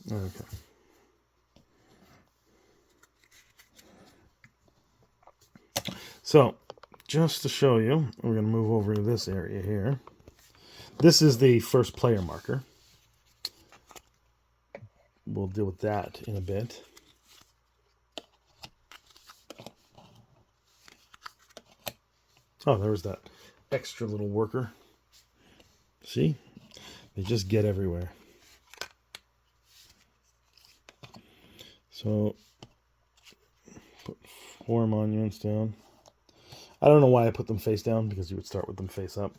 Okay. So, just to show you, we're going to move over to this area here. This is the first player marker. We'll deal with that in a bit. Oh, there was that extra little worker. See? They just get everywhere. So, put 4 monuments down. I don't know why I put them face down, because you would start with them face up.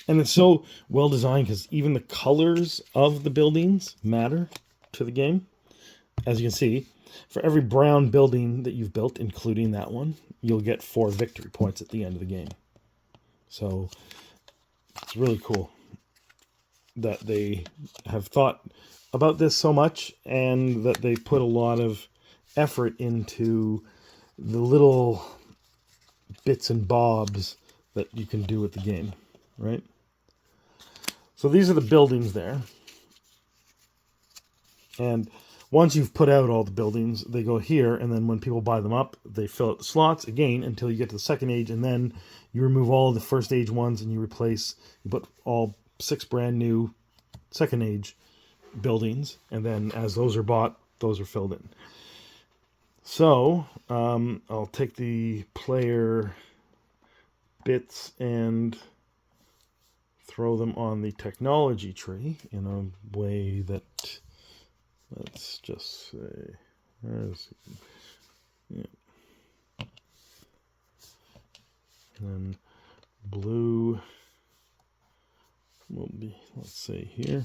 And it's so well designed because even the colors of the buildings matter to the game. As you can see, for every brown building that you've built, including that one, you'll get 4 victory points at the end of the game. So it's really cool that they have thought about this so much and that they put a lot of effort into the little bits and bobs that you can do with the game, right? So these are the buildings there. And once you've put out all the buildings, they go here, and then when people buy them up, they fill out the slots again until you get to the second age, and then you remove all of the first age ones and you put all 6 brand new second age buildings, and then as those are bought, those are filled in. So I'll take the player bits and throw them on the technology tree in a way that, let's just say, yeah. And then blue will be, let's say, here.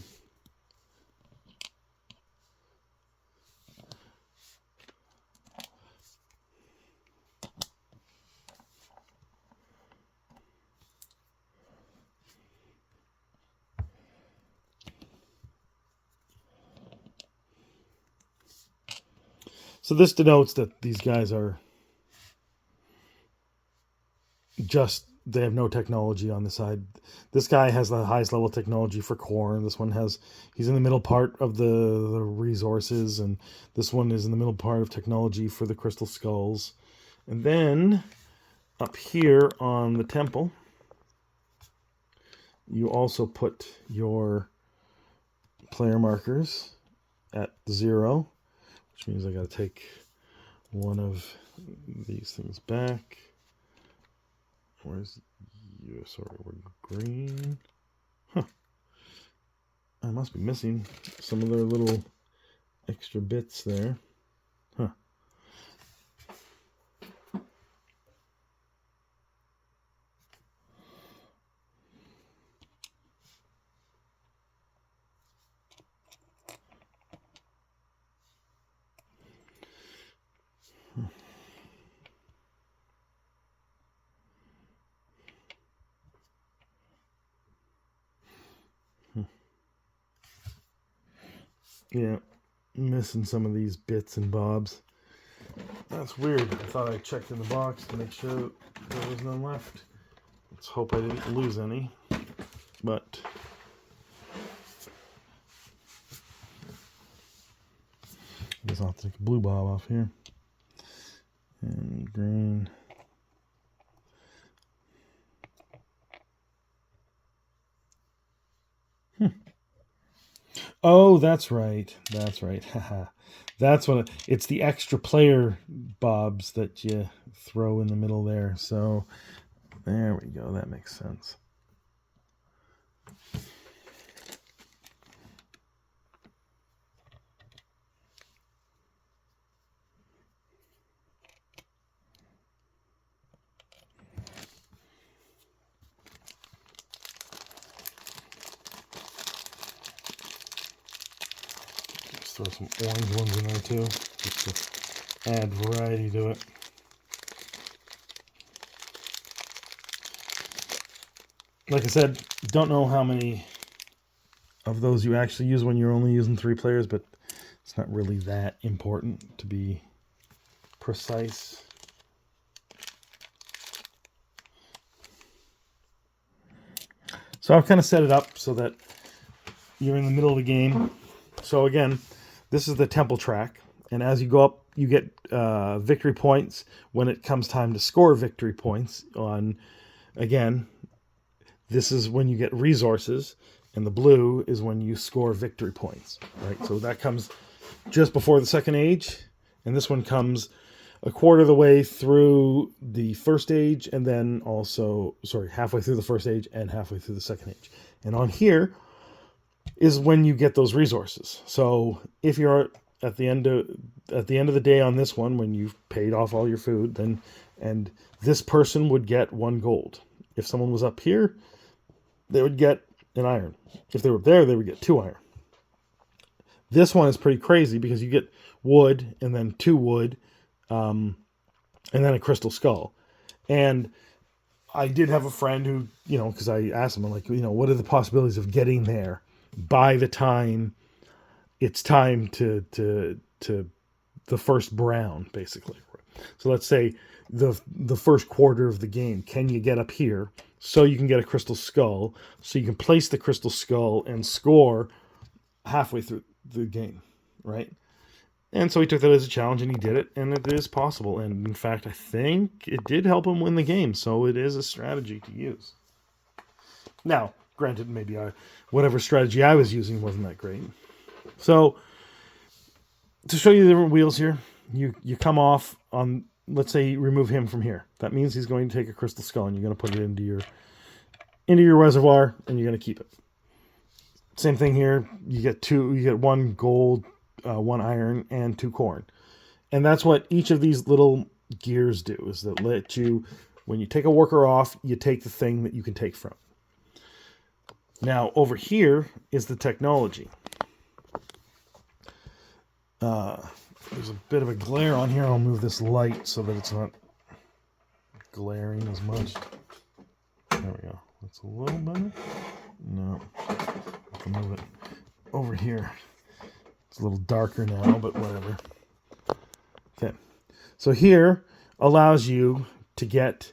So this denotes that these guys are they have no technology on the side. This guy has the highest level technology for corn. This one he's in the middle part of the resources, and this one is in the middle part of technology for the crystal skulls. And then up here on the temple, you also put your player markers at 0, which means I got to take one of these things back. Where's you? Sorry, we're green. Huh. I must be missing some of their little extra bits there. Huh. Yeah, missing some of these bits and bobs. That's weird. I thought I checked in the box to make sure there was none left. Let's hope I didn't lose any. But I guess I'll have to take a blue bob off here. And green. Oh, that's right. That's right. That's what it's the extra player bobs that you throw in the middle there. So there we go. That makes sense. Throw some orange ones in there too, just to add variety to it. Like I said, don't know how many of those you actually use when you're only using 3 players, but it's not really that important to be precise. So I've kind of set it up so that you're in the middle of the game. So again, this is the temple track, and as you go up, you get victory points when it comes time to score victory points. Again, this is when you get resources, and the blue is when you score victory points, right? So that comes just before the second age, and this one comes a quarter of the way through the first age, and then also, halfway through the first age and halfway through the second age. And on here is when you get those resources. So if you're at the end of the day on this one, when you've paid off all your food, then and this person would get 1 gold. If someone was up here, they would get an iron. If they were up there, they would get 2 iron. This one is pretty crazy because you get wood and then 2 wood, and then a crystal skull. And I did have a friend who, because I asked him, I'm like, what are the possibilities of getting there by the time it's time to the first brown, basically. So let's say the first quarter of the game, can you get up here so you can get a crystal skull, so you can place the crystal skull and score halfway through the game, right? And so he took that as a challenge and he did it, and it is possible. And in fact, I think it did help him win the game, so it is a strategy to use. Now, granted, maybe whatever strategy I was using wasn't that great. So, to show you the different wheels here, you come off on, let's say you remove him from here. That means he's going to take a crystal skull, and you're going to put it into your reservoir, and you're going to keep it. Same thing here. You get 1 gold, 1 iron, and 2 corn. And that's what each of these little gears do, is that let you, when you take a worker off, you take the thing that you can take from. Now, over here is the technology. There's a bit of a glare on here. I'll move this light so that it's not glaring as much. There we go. That's a little better. No. I have to move it over here. It's a little darker now, but whatever. Okay. So here allows you to get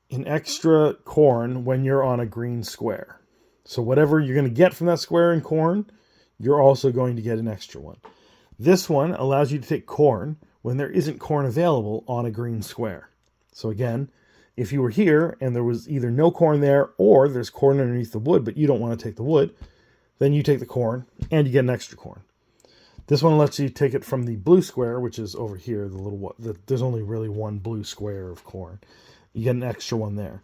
an extra corn when you're on a green square. So whatever you're going to get from that square in corn, you're also going to get an extra one. This one allows you to take corn when there isn't corn available on a green square. So again, if you were here and there was either no corn there or there's corn underneath the wood, but you don't want to take the wood, then you take the corn and you get an extra corn. This one lets you take it from the blue square, which is over here. There's only really 1 blue square of corn. You get an extra one there.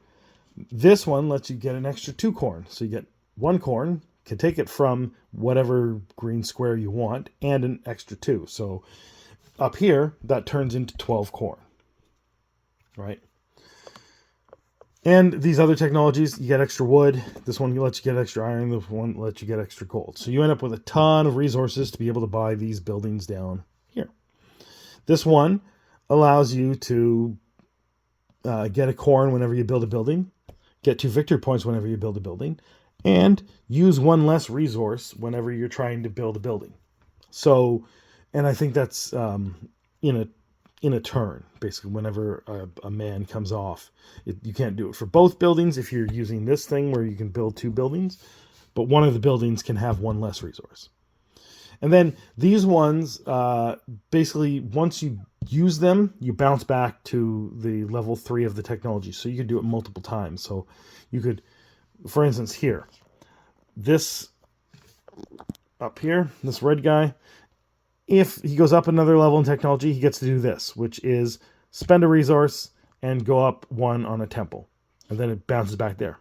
This one lets you get an extra 2 corn. So you get 1 corn can take it from whatever green square you want and an extra 2. So up here, that turns into 12 corn, right? And these other technologies, you get extra wood. This one lets you get extra iron. This one lets you get extra gold. So you end up with a ton of resources to be able to buy these buildings down here. This one allows you to get a corn whenever you build a building, get 2 victory points whenever you build a building, and use 1 less resource whenever you're trying to build a building. So, and I think that's in a turn, basically, whenever a man comes off. You can't do it for both buildings if you're using this thing where you can build 2 buildings, but one of the buildings can have 1 less resource. And then these ones, basically, once you use them, you bounce back to the level 3 of the technology. So you could do it multiple times. So you could, for instance, here, this up here, this red guy, if he goes up another level in technology, he gets to do this, which is spend a resource and go up 1 on a temple. And then it bounces back there.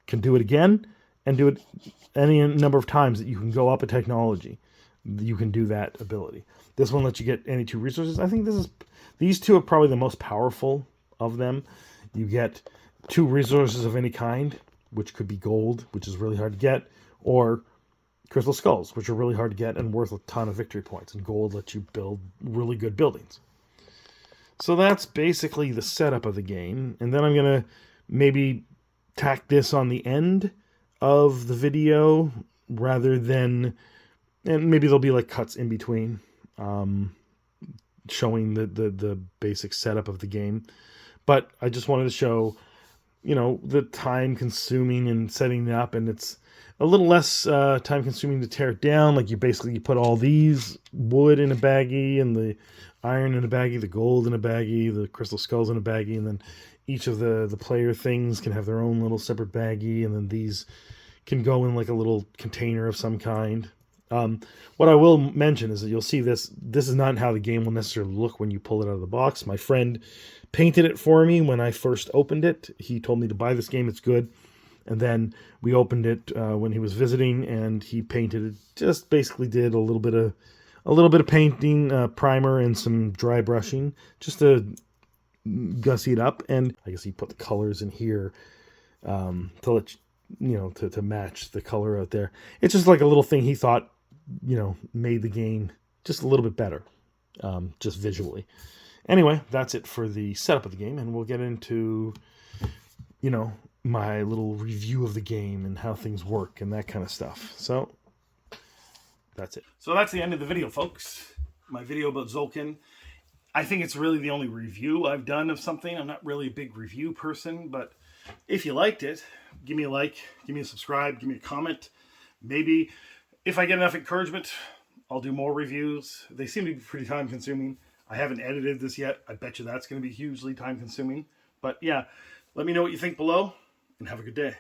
Can do it again and do it any number of times that you can go up a technology. You can do that ability. This one lets you get any 2 resources. I think these 2 are probably the most powerful of them. You get 2 resources of any kind, which could be gold, which is really hard to get, or crystal skulls, which are really hard to get and worth a ton of victory points. And gold lets you build really good buildings. So that's basically the setup of the game. And then I'm going to maybe tack this on the end of the video rather than, and maybe there'll be like cuts in between showing the basic setup of the game. But I just wanted to show, the time consuming and setting it up, and it's a little less time consuming to tear it down. Like you put all these wood in a baggie and the iron in a baggie, the gold in a baggie, the crystal skulls in a baggie, and then each of the player things can have their own little separate baggie, and then these can go in like a little container of some kind. What I will mention is that you'll see this is not how the game will necessarily look when you pull it out of the box. My friend painted it for me when I first opened it. He told me to buy this game, it's good. And then we opened it when he was visiting, and he painted it. Just basically did a little bit of painting, primer, and some dry brushing, just to gussy it up. And I guess he put the colors in here to let to match the color out there. It's just like a little thing he thought made the game just a little bit better, just visually. Anyway, that's it for the setup of the game, and we'll get into my little review of the game and how things work and that kind of stuff. So that's it. So that's the end of the video, folks. My video about Tzolk'in. I think it's really the only review I've done of something. I'm not really a big review person, but if you liked it, give me a like, give me a subscribe, give me a comment. Maybe if I get enough encouragement, I'll do more reviews. They seem to be pretty time consuming. I haven't edited this yet. I bet you that's going to be hugely time consuming. But yeah, let me know what you think below, and have a good day.